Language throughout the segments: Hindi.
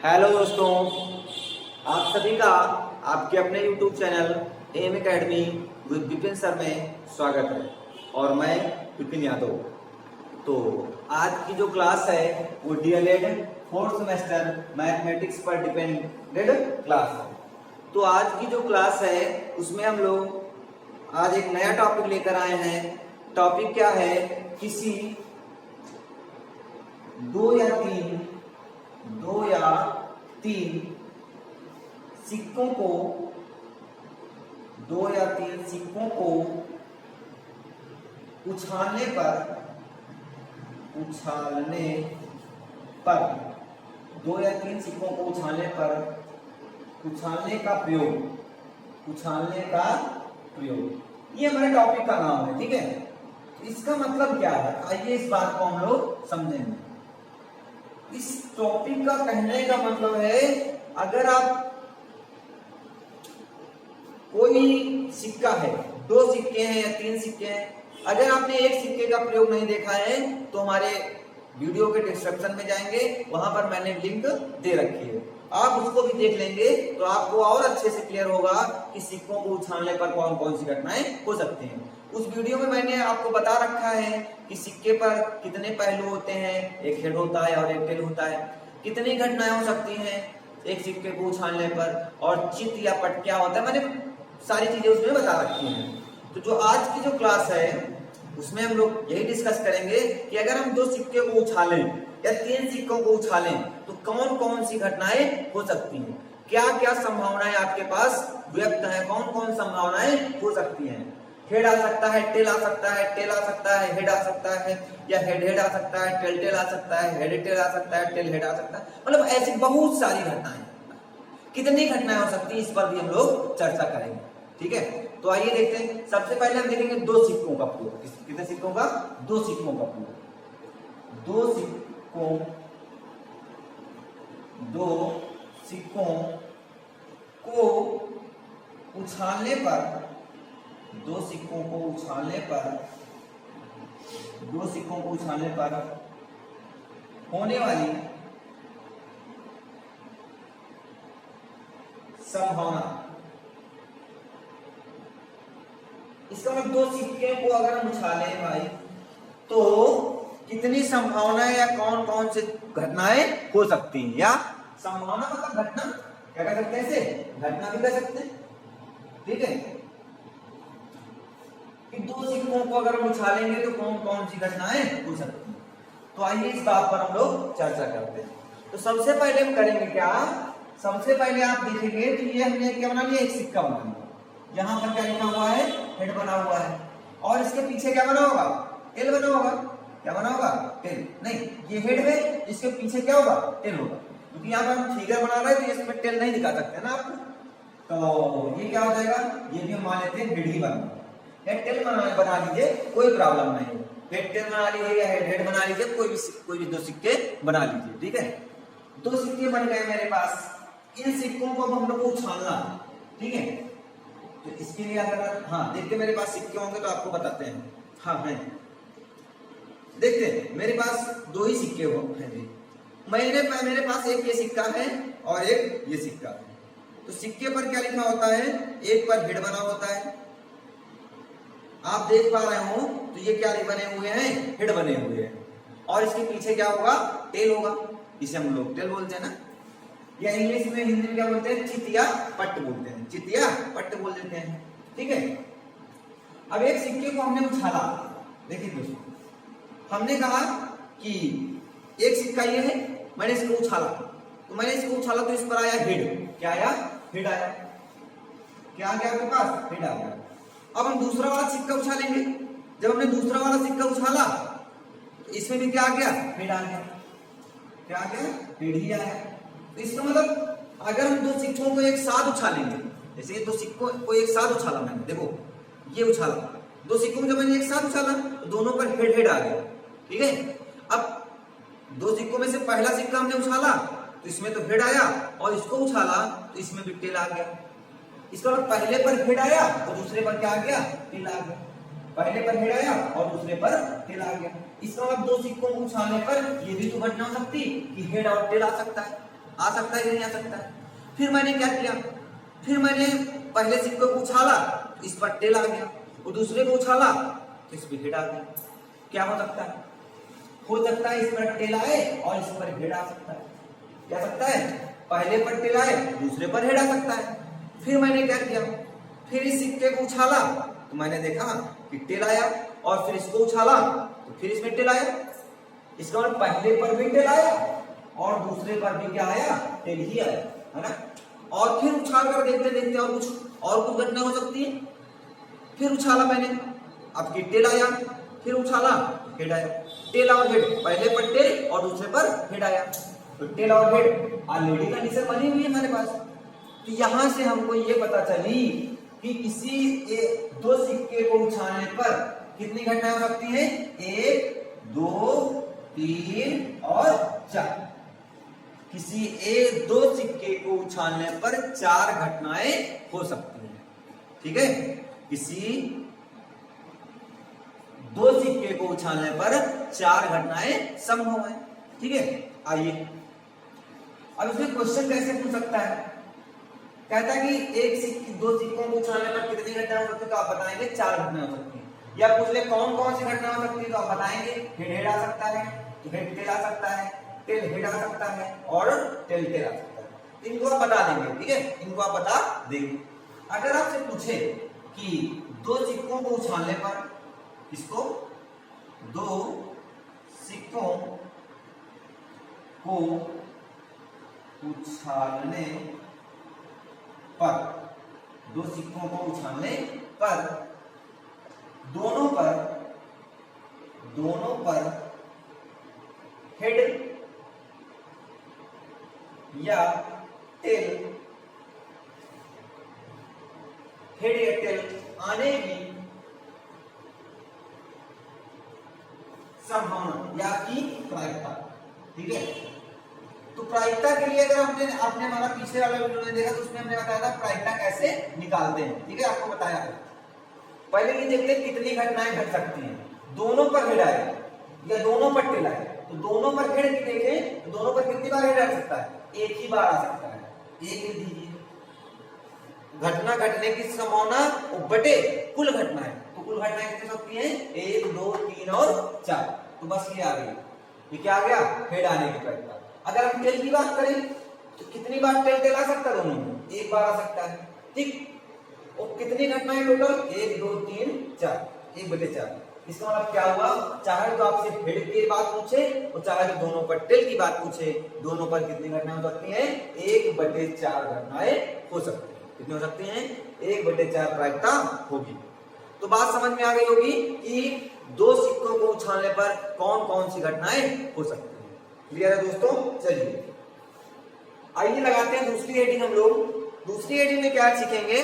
हेलो दोस्तों, आप सभी का आपके अपने YouTube channel M academy with Vipin sir में स्वागत है और मैं विपिन यादव। तो आज की जो क्लास है वो डीएलएड फोर्थ सेमेस्टर मैथमेटिक्स पर डिपेंडेड क्लास है। तो आज की जो क्लास है उसमें हम लोग आज एक नया टॉपिक लेकर आए हैं। टॉपिक क्या है? किसी दो या तीन सिक्कों को उछालने पर दो या तीन सिक्कों को उछालने का प्रयोग ये हमारे टॉपिक का नाम है। ठीक है, इसका मतलब क्या है, आइए इस बात को हम लोग समझेंगे। इस टॉपिक का कहने का मतलब है, अगर आप कोई सिक्का है, दो सिक्के हैं या तीन सिक्के हैं, अगर आपने एक सिक्के का प्रयोग नहीं देखा है तो हमारे वीडियो के डिस्क्रिप्शन में जाएंगे, वहां पर मैंने लिंक दे रखी है, आप उसको भी देख लेंगे तो आपको और अच्छे से क्लियर होगा कि सिक्कों को उछालने पर कौन कौन सी घटनाएं हो सकती हैं। उस वीडियो में मैंने आपको बता रखा है कि सिक्के पर कितने पहलू होते हैं, एक हेड होता है और एक टेल होता है, कितनी घटनाएं हो सकती हैं एक सिक्के को उछालने पर, और चित या पट क्या होता है, मैंने सारी चीजें उसमें बता रखी हैं। तो जो आज की जो क्लास है उसमें हम लोग यही डिस्कस करेंगे कि अगर हम दो सिक्के को उछालें या तीन सिक्कों को उछालें तो कौन कौन सी घटनाएं हो सकती हैं, क्या क्या संभावनाएं आपके पास व्यक्त है, कौन कौन संभावनाएं हो सकती हैं। हेड आ सकता है, टेल आ सकता है, टेल आ सकता है, हेड आ सकता है, या हेड आ सकता है, टेल आ सकता है, हेड टेल आ सकता है, टेल हेड आ सकता है, मतलब ऐसी बहुत सारी घटनाएं, कितनी घटनाएं हो सकती है इस पर भी हम लोग चर्चा करेंगे। ठीक है, तो आइए देखते हैं। सबसे पहले हम देखेंगे दो सिक्कों का प्रयोग। कितने सिक्कों का? दो सिक्कों का प्रयोग। दो सिक्कों को उछालने पर होने वाली संभावना, इसका मतलब दो सिक्के को अगर हम उछालें भाई तो कितनी संभावनाएं या कौन कौन सी घटनाएं हो सकती हैं, या संभावना मतलब घटना क्या कह सकते हैं, इसे घटना भी कह सकते हैं। ठीक है, कि दो सिक्कों को अगर हम उछालेंगे तो कौन कौन सी घटनाएं हो सकती हैं। तो आइए इस बात पर हम लोग चर्चा करते हैं। तो सबसे पहले हम करेंगे क्या, सबसे पहले आप देखेंगे तो ये हमने क्या बना लिया, एक सिक्का बना लिया, यहाँ पर क्या लिखा हुआ है, हेड बना हुआ है, और इसके पीछे क्या बना होगा, टेल बना होगा। क्या बना होगा? टेल। नहीं, ये हेड है, इसके पीछे क्या होगा, टेल होगा, क्योंकि यहाँ पर हम फिगर बना रहे हैं तो इसमें टेल नहीं दिखा सकते ना आपको, तो ये क्या हो जाएगा, ये भी हम मान लेते हैं हेड ही बना, हेड टेल बना लीजिए, कोई प्रॉब्लम नहीं है, हेड टेल बना लीजिए या हेड बना लीजिए, कोई भी दो सिक्के बना लीजिए। ठीक है, दो सिक्के बन गए मेरे पास, इन सिक्कों को हम लोग को उछालना है। ठीक है, तो इसके लिए अगर देखते मेरे पास सिक्के होंगे तो आपको बताते हैं। है, देखते हैं मेरे पास दो ही सिक्के हैं, मेरे पास एक ये सिक्का है और एक ये सिक्का है। तो सिक्के पर क्या लिखा होता है, एक पर हेड बना होता है, आप देख पा रहे हो, तो ये क्या बने हुए हैं, हेड बने हुए हैं, और इसके पीछे क्या होगा, टेल होगा, इसे हम लोग टेल बोलते हैं ना, या इंग्लिश में हिंदी में क्या बोलते हैं, चित या पट्ट बोलते हैं, चित या पट्ट बोल देते हैं। ठीक है, अब एक सिक्के को हमने उछाला, देखिए दोस्तों, हमने कहा कि एक सिक्का ये है, मैंने इसको उछाला, तो इस पर आया हेड, क्या आया, हेड आया, क्या आ गया आपके पास, हेड आ गया। अब हम दूसरा वाला सिक्का उछालेंगे, जब हमने दूसरा वाला सिक्का उछाला तो इसमें भी क्या आ गया, हेड आ गया, क्या आ गया, हेड ही आया। तो इसका मतलब अगर हम दो सिक्कों को एक साथ उछालेंगे, जैसे ये दो सिक्कों को एक साथ उछाला मैंने, देखो ये उछाला, दो सिक्कों को जब मैंने एक साथ उछाला तो दोनों पर हेड आ गया। ठीक है, अब दो सिक्कों में से पहला सिक्का हमने उछाला तो इसमें तो हेड आया, और इसको उछाला तो इसमें भी टेल आ गया। इसका मतलब पहले पर हेड आया और दूसरे पर क्या आ गया, टेल आ गया, पहले पर हेड आया और दूसरे पर टेल आ गया। इसका मतलब दो सिक्कों को उछालने पर ये भी तो घटना हो सकती कि हेड और टेल आ सकता है। आ सकता है कि नहीं आ सकता है। फिर मैंने क्या किया, फिर मैंने पहले सिक्के को उछाला, इस पर टेल आ गया, और दूसरे को उछाला तो इस पर हेड आ गया। क्या हो सकता है? हो सकता है इस पर टेल आए और इस पर हेड आ सकता है। क्या सकता है? पहले पर टेल आए, दूसरे पर हेड आ सकता है। फिर मैंने क्या किया, फिर इस सिक्के को उछाला तो मैंने देखा कि टेल आया, और फिर इसको उछाला तो फिर इसमें टेल आया। इसका मतलब पहले पर भी टेल आया और दूसरे पर भी क्या आया? टेल ही आया, है ना। और फिर उछाल कर देखते देखते और कुछ घटना हो सकती है। फिर उछाला मैंने, अब की टेल आया, फिर उछाला हेड आया। टेल और हेड, पहले पर टेल और दूसरे पर हेड आया, तो टेल और हेड ऑलरेडी कंडीशन बनी हुई है हमारे पास। तो यहां से हमको ये पता चली कि किसी दो सिक्के को उछालने पर कितनी घटनाएं हो सकती हैं? 1, 2, 3 और 4। किसी दो सिक्के को उछालने पर 4 घटनाएं हो सकती हैं। ठीक है, किसी दो सिक्के को उछालने पर 4 घटनाएं संभव है। ठीक है, आइए अब इसमें क्वेश्चन कैसे पूछ सकता है। कहता है कि दो सिक्कों को उछालने पर कितनी घटनाएं हो सकती है, तो आप बताएंगे 4 घटनाएं हो सकती है। या पूछ ले कौन कौन सी घटना हो सकती है, तो आप बताएंगे हेड आ सकता है, हेड टेल आ सकता है, टेल हेड आ सकता है और टेल टेल आ सकता है। इनको आप बता देंगे। ठीक है, इनको आप बता देंगे। अगर आपसे पूछे कि दो सिक्कों को उछालने पर, इसको दो सिक्कों को उछालने पर, दो सिक्कों को उछालने पर दोनों पर हेड या टेल आने की संभावना या की प्रायिकता। ठीक है, तो प्रायिकता के लिए अगर आपने हमारा पीछे वाला वीडियो में देखा तो उसमें हमने बताया था प्रायिकता कैसे निकालते हैं। ठीक है, आपको बताया था। पहले ये देखते हैं कितनी घटनाएं घट सकती हैं। दोनों पर हेड आए या दोनों पर टेल आए, तो दोनों पर हेड की देखें तो दोनों पर कितनी बार हेड आ सकता है? एक ही बार आ सकता है। एक लिख दीजिए, घटना घटने की संभावना बटे कुल घटनाएं। तो कुल घटनाएं कितनी सकती हैं? 1, 2, 3 और 4। तो बस ये आ गई। ये क्या आ गया? हेड आने की प्रायिकता। अगर हम टेल की बात करें तो कितनी बार टेल आ सकता है? दोनों में एक बार आ सकता है। ठीक, और कितनी घटनाएं टोटल? 1, 2, 3, 4, 1/4। इसका मतलब क्या हुआ? चाहे तो आपसे हेड की बात पूछे और चाहे तो दोनों पर टेल की बात पूछे, दोनों पर कितनी घटनाएं हो सकती हैं? 1/4 घटनाएं हो सकती हैं। कितनी हो सकती हैं? 1/4 प्रायिकता होगी। तो बात समझ में आ गई होगी कि दो सिक्कों को उछालने पर कौन कौन सी घटनाएं हो सकती हैं। क्लियर है दोस्तों? चलिए आइए लगाते हैं दूसरी हेडिंग। हम लोग दूसरी हेडिंग में क्या सीखेंगे?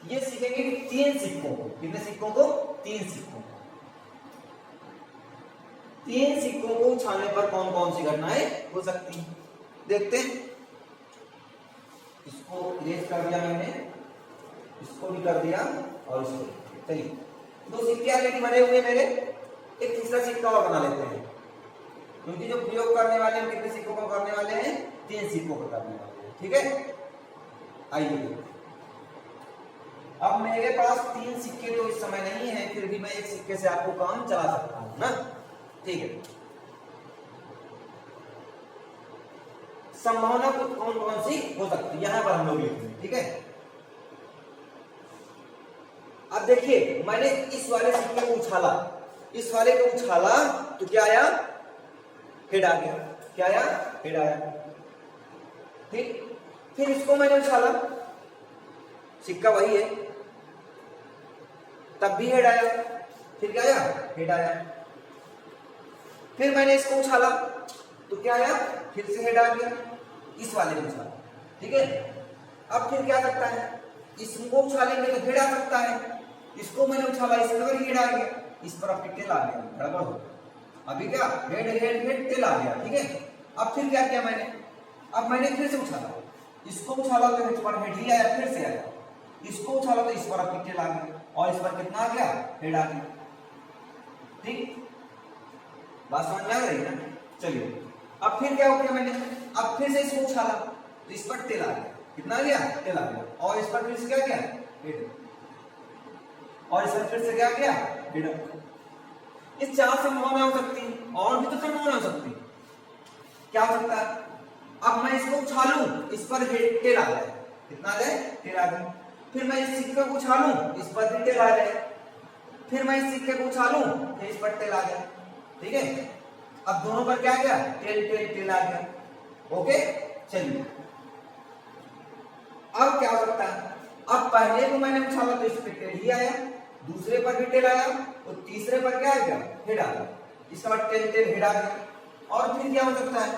ये सीखेंगे कि 3 सिक्कों को, कितने सिक्कों को? 3 सिक्कों को, 3 सिक्कों को उछालने पर कौन कौन सी घटनाएं हो सकती हैं। देखते हैं। इसको इरेज कर दिया मैंने, इसको भी कर दिया और इसको। चलिए, 2 सिक्के ऑलरेडी बने हुए मेरे, एक तीसरा सिक्का और बना लेते हैं, क्योंकि जो प्रयोग करने वाले हैं कितने सिक्कों को करने वाले हैं? 3 सिक्कों को करने वाले हैं। ठीक है, आइए अब मेरे पास 3 सिक्के तो इस समय नहीं है, फिर भी मैं एक सिक्के से आपको काम चला सकता हूं ना। ठीक है, संभावना कुछ कौन कौन सी हो सकती है यहां पर हम लोग लिखेंगे। ठीक है, अब देखिए मैंने इस वाले सिक्के को उछाला, इस वाले को उछाला तो क्या आया? हेड आ गया। क्या आया? हेड आया। ठीक, फिर इसको मैंने उछाला, सिक्का वही है, तब भी हेड आया। फिर क्या आया? हेड आया। फिर मैंने इसको उछाला तो क्या आया? फिर से हेड आ गया। इस वाले को उछाला। ठीक है, अब फिर क्या सकता है? इसको उछालेंगे तो हेड आ सकता है। इसको मैंने उछाला, इसमें और हेड आ गया, इस पर आपके टेल आ गया, गड़बड़ हो। अभी क्या? हेड हेड हेड टेल आ गया। ठीक है, अब फिर क्या किया मैंने? अब मैंने फिर से उछाला, इसको उछाला तो इस पर हेड ही आया, फिर से आया। इसको उछाला तो इस पर आपके टेल आ गया और इस पर कितना आ गया? हेड आ गया। ठीक, बात समझ में आ रही है ना? चलिए अब फिर क्या हो गया मैंने, अब फिर से इसको उछाला तो इस पर टेल आ गया, कितना आ गया, टेल आ गया, और इस पर फिर से क्या गया, हेड, और इस पर फिर से क्या गया, हेड। ये 4 संभावना हो सकती है, और भी तो संभावना हो सकती है। क्या हो सकता है, अब मैं इसको उछालूं, इस पर टेल आ जाए, कितना आ जाए, टेल आ जाए। फिर मैं इस सिक्के को उछालूं, इस पर भी टेल आ जाए, फिर मैं इस सिक्के को उछालूं, फिर इस पर टेल आ जाए, ठीक है। अब दोनों पर क्या आ गया, टेल टेल टेल आ गया, ओके। चलिए अब क्या हो सकता है, अब पहले को मैंने उछाला तो इस पर टेल ही आया, दूसरे पर भी टेल आया, और तीसरे पर क्या आ गया, हेड आ गया, इसका बाद टेल टेल हेड आ गया। और फिर क्या हो सकता है,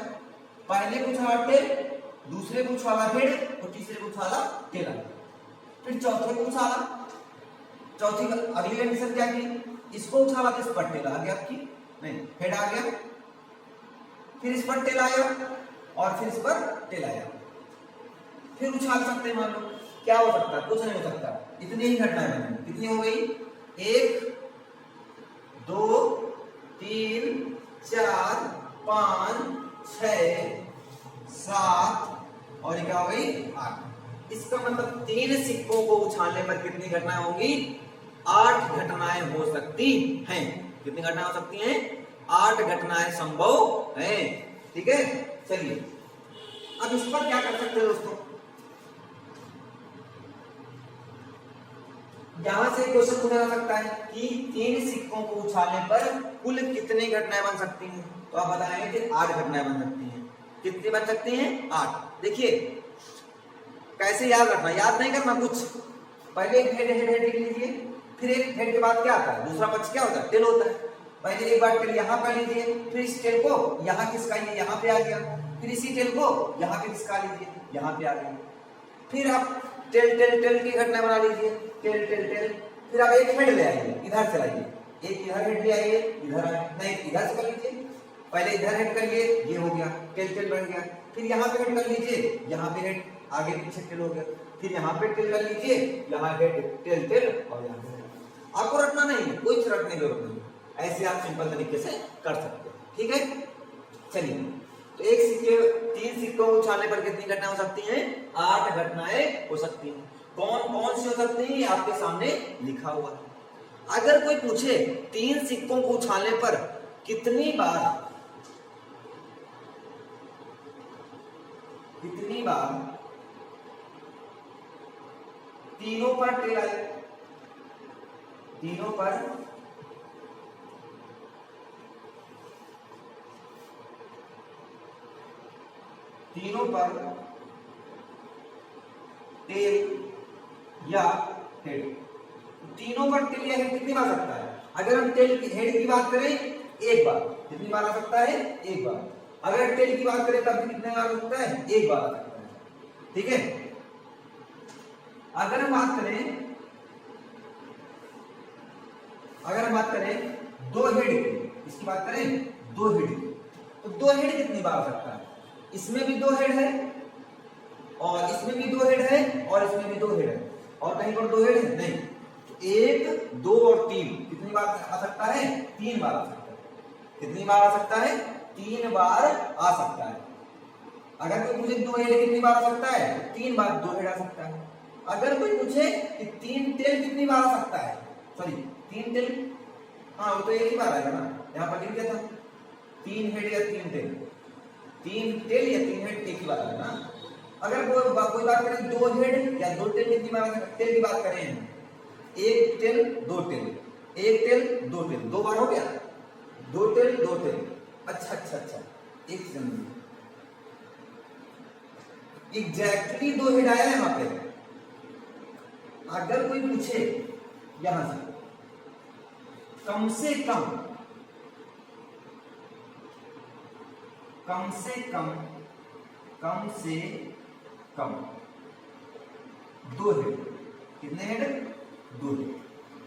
पहले को उछाला टेल, दूसरे को उछाला हेड, और तीसरे को उछाला टेल आ गया। फिर चौथे को उछाला, चौथी अगली कंडीशन क्या की, इसको उछाला तो इस पर टेल आ गया, आपकी नहीं हेड आ गया, फिर इस पर टेल आया, और फिर इस पर टेल आया। फिर उछाल सकते हैं, मान लो क्या हो सकता है, कुछ नहीं हो सकता, इतनी ही घटनाएं बनी, कितनी हो गई, 1 2 3 4 5 6 7 और ये क्या हो गई, 8। इसका मतलब 3 सिक्कों को उछालने पर कितनी घटनाएं होंगी, 8 घटनाएं हो सकती हैं। कितनी घटनाएं हो सकती हैं, 8 घटनाएं संभव हैं, ठीक है। चलिए अब इस पर क्या कर सकते हैं दोस्तों, यहां से क्वेश्चन पूछा जा सकता है कि 3 सिक्कों को उछालने पर कुल कितनी घटनाएं बन सकती हैं, तो आप बताएंगे कि 8 घटनाएं बन सकती हैं। कितनी बन सकती हैं, 8। देखिए कैसे याद रखना, याद नहीं करना कुछ, पहले एक हेड हेड हेड लिख लीजिए, फिर एक हेड के बाद क्या आता है, दूसरा पक्ष क्या होता है, टेल होता है। पहले एक बार टेल यहाँ कर लीजिए, फिर इस टेल को यहाँ खिसकाइए, यहाँ पे आ गया, फिर इसी टेल को यहाँ पे खिसका लीजिए, यहाँ पे आ गया। फिर आप टेल टेल टेल की घटना बना लीजिए, टेल टेल टेल, फिर आप एक हेड ले आइए, इधर से लाइए, एक इधर हेड ले आइए, इधर नहीं इधर से कर लीजिए, पहले इधर हेड करिए, ये हो गया टेल टेल बन गया, फिर यहाँ पे हेड कर लीजिए, यहाँ पे हेड आगे पीछे टेल हो गया, फिर यहाँ पे टेल कर लीजिए, यहाँ हेड टेल टेल, और यहाँ पे आपको रटना नहीं है, कोई रटने की जरूरत नहीं, ऐसे आप सिंपल तरीके से कर सकते हैं, ठीक है। चलिए तो एक सिक्के 3 सिक्कों को उछालने पर कितनी घटनाएं हो सकती हैं, 8 घटनाएं हो सकती हैं। कौन कौन सी हो सकती हैं, ये आपके सामने लिखा हुआ है। अगर कोई पूछे 3 सिक्कों को उछालने पर कितनी बार तीनों पर टेल आए, तीनों पर टेल या हेड, तीनों पर टेल या हेड कितनी बार आ सकता है। अगर हम टेल की हेड की बात करें एक बार, कितनी बार आ सकता है, एक बार। अगर टेल की बात करें तब भी कितने बार आ सकता है, एक बार आ सकता है, ठीक है। अगर हम बात करें 2 हेड की, इसकी बात करें 2 हेड की, तो 2 हेड कितनी बार आ सकता है, इसमें भी 2 हेड है, और इसमें भी 2 हेड है, और इसमें भी 2 हेड है, और कहीं पर 2 हेड है नहीं, तो 1 2 और 3 कितनी बार आ सकता है, 3 बार आ सकता है। कितनी बार आ सकता है, 3 बार आ सकता है। अगर कोई पूछे 2 हेड कितनी बार आ सकता है, 3 बार 2 हेड आ सकता है। अगर कोई पूछे कि 3 टेल कितनी बार आ सकता है, सॉरी 3 टेल, हाँ वो तो एक ही बार आएगा ना, यहाँ पर लिख दिया था 3 हेड या 3 टेल, 3 टेल या 3 हेड एक ही बार आएगा ना। अगर कोई बात करें 2 हेड या 2 टेल कितनी बार आ सकता है, टेल की बात करें 1 टेल 2 टेल, 1 टेल 2 टेल, 2 बार हो गया, 2 टेल 2 टेल। अच्छा अच्छा अच्छा, एक सेकंड, एग्जैक्टली 2 हेड आया यहाँ पे। अगर कोई पूछे यहां से कम से कम 2 हेड, कितने हेड, 2 हेड,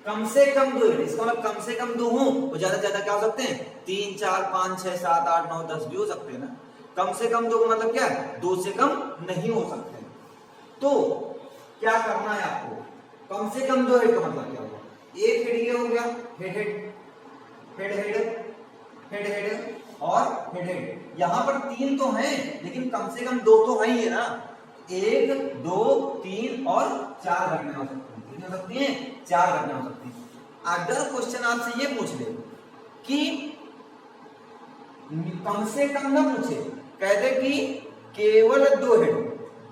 कम से कम 2 हेड, इसका मतलब कम से कम 2 हो, तो ज्यादा से ज्यादा क्या हो सकते हैं, 3 4 5 6 7 8 9 10 भी हो सकते हैं ना। कम से कम 2 का मतलब क्या है, 2 से कम नहीं हो सकते। तो क्या करना है आपको, कम से कम 2 हेड का मतलब क्या होगा, एक हेड ये हो गया, head head head head head head और हेड हेड। यहाँ पर 3 तो हैं लेकिन कम से कम 2 तो है ही है ना। 1 2 3 और 4 घटनाएं हो सकती हैं। कितनी हो सकती हैं? 4 घटनाएं हो सकती हैं। अगर क्वेश्चन आपसे ये पूछ ले कि कम से कम ना पूछे, कहते कि केवल 2 हेड,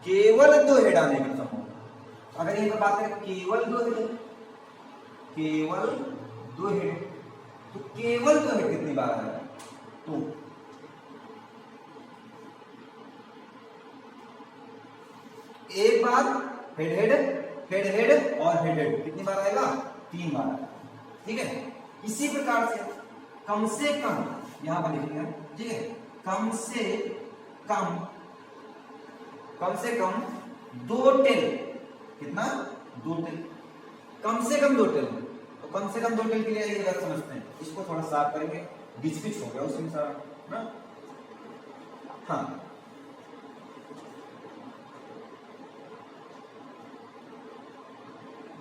केवल 2 हेड आने की संभावना। अगर ये बात करें केवल 2 हेड, केवल 2 हेड, तो केवल 2 हेड कितनी बार आएगा? तो एक बार हेड हेड, हेड हेड और हेड हेड कितनी बार आएगा? 3 बार आएगा। ठीक है, इसी प्रकार से कम से कम यहां पर लिखेंगे, ठीक है, कम से कम 2 टेल, कितना? 2 टेल, कम से कम 2 टेल। तो कम से कम 2 टेल के लिए ये बात समझते हैं। इसको थोड़ा साफ करेंगे, बीच बीच हो गया उसमें सारा ना। हाँ,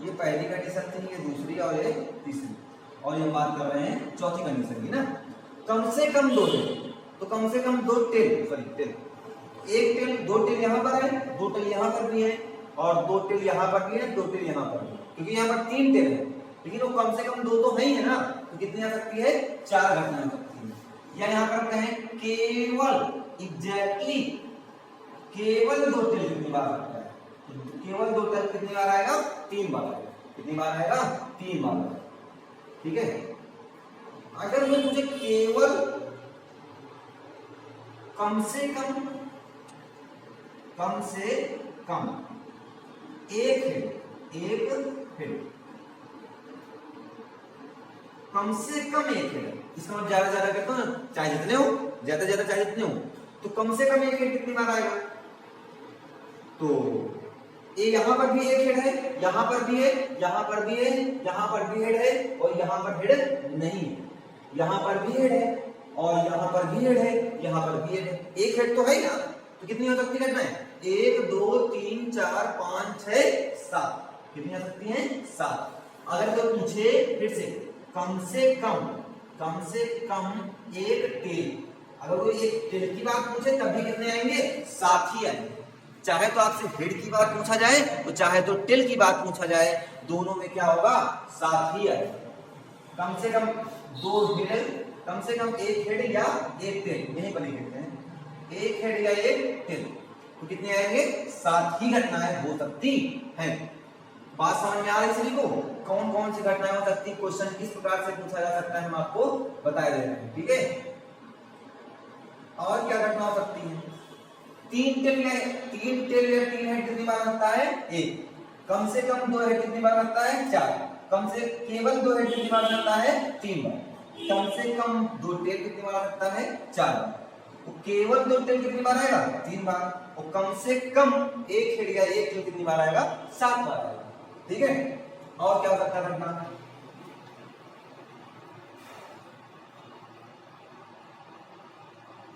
ये पहली कंडीशन थी, ये दूसरी और ये तीसरी, और ये बात कर रहे हैं चौथी कंडीशन की ना। कम से कम 2 टेल, तो कम से कम 2 टेल, सॉरी टेल, एक टेल, 2 टेल यहाँ पर है, 2 टेल यहाँ पर भी है, और 2 टेल यहाँ पर भी है, 2 टेल यहाँ पर भी, क्योंकि यहाँ पर 3 टेल है, लेकिन वो कम से कम 2 तो है ही है ना। तो कितनी आ सकती है? 4 घटनाएं हो सकती है। या यहाँ पर कहें केवल, एग्जैक्टली केवल 2 टेल कितनी बार आता है? तो केवल 2 टेल कितनी बार आएगा? 3 बार आएगा। कितनी बार आएगा? 3 बार आएगा। ठीक है, अगर मुझे केवल कम से कम एक हेड, कम से कम एक हेड, इसका मतलब ज्यादा ज्यादा करते हो, चाहे जितने हो, ज्यादा ज्यादा चाहे जितने हो, तो कम से कम एक हेड कितनी बार आएगा? तो ये यहाँ पर भी एक हेड है, यहाँ पर भी है, यहाँ पर भी है, यहाँ पर भी हेड है, और यहाँ पर हेड नहीं है, यहाँ पर भी हेड है, और यहाँ पर भी हेड है, यहाँ पर भी हेड है। एक हेड तो है ही ना। तो कितनी हो सकती है घटनाएं? 1 2 3 4 5 6 7, कितनी हो सकती हैं? 7। अगर तो पूछे फिर से कम से कम एक टेल, अगर वो एक टेल की बात पूछे तब भी कितने आएंगे? 7 ही आएंगे। चाहे तो आपसे हेड की बात पूछा जाए और चाहे तो टेल की बात पूछा जाए, दोनों में क्या होगा? 7 ही आएगा। कम से कम 2 हेड, कम से कम एक हेड या एक टेल, यही पर लिखते हैं, एक हेड या एक टेल, तो कितने आएंगे? 7 ही घटनाएं हो सकती हैं। बात समझ में आ रही सभी को? कौन कौन सी घटनाएं हो सकती, क्वेश्चन किस प्रकार से पूछा जा सकता है, हम आपको बता दे रहे हैं। ठीक है, और क्या घटना हो सकती है? 3 टेल या 3 हेड कितनी बार लगता है? 1। कम से कम 2 हेड कितनी बार लगता है? 4। कम से केवल 2 हेड कितनी बार लगता है? 3 बार। कम से कम 2 टेल कितनी बार लगता है? 4 बार। तो केवल 2 टेल कितनी बार आएगा? 3 बार। और कम से कम एक हेड या एक टेल कितनी बार आएगा? 7 बार आएगा। ठीक है, और क्या हो सकता है घटना?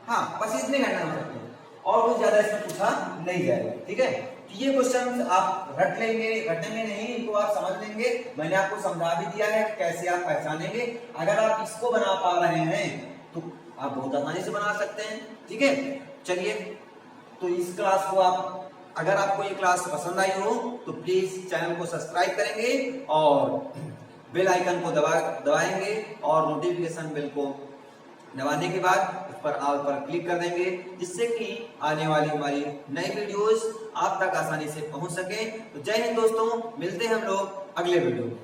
हाँ, बस इतनी घटना हो सकती है, और कुछ ज्यादा इसमें पूछा नहीं जाएगा। ठीक है, ये क्वेश्चन आप रटेंगे नहीं, इनको आप समझ लेंगे। मैंने आपको समझा भी दिया है कैसे आप पहचानेंगे। अगर आप इसको बना पा रहे हैं तो आप बहुत आसानी से बना सकते हैं। ठीक है, चलिए, तो इस क्लास को आप, अगर आपको ये क्लास पसंद आई हो तो प्लीज चैनल को सब्सक्राइब करेंगे और बेल आइकन को दबाएंगे, और नोटिफिकेशन बेल को दबाने के बाद उस पर ऑल पर क्लिक कर देंगे, जिससे कि आने वाली हमारी नई वीडियोस आप तक आसानी से पहुंच सके। तो जय हिंद दोस्तों, मिलते हैं हम लोग अगले वीडियो में।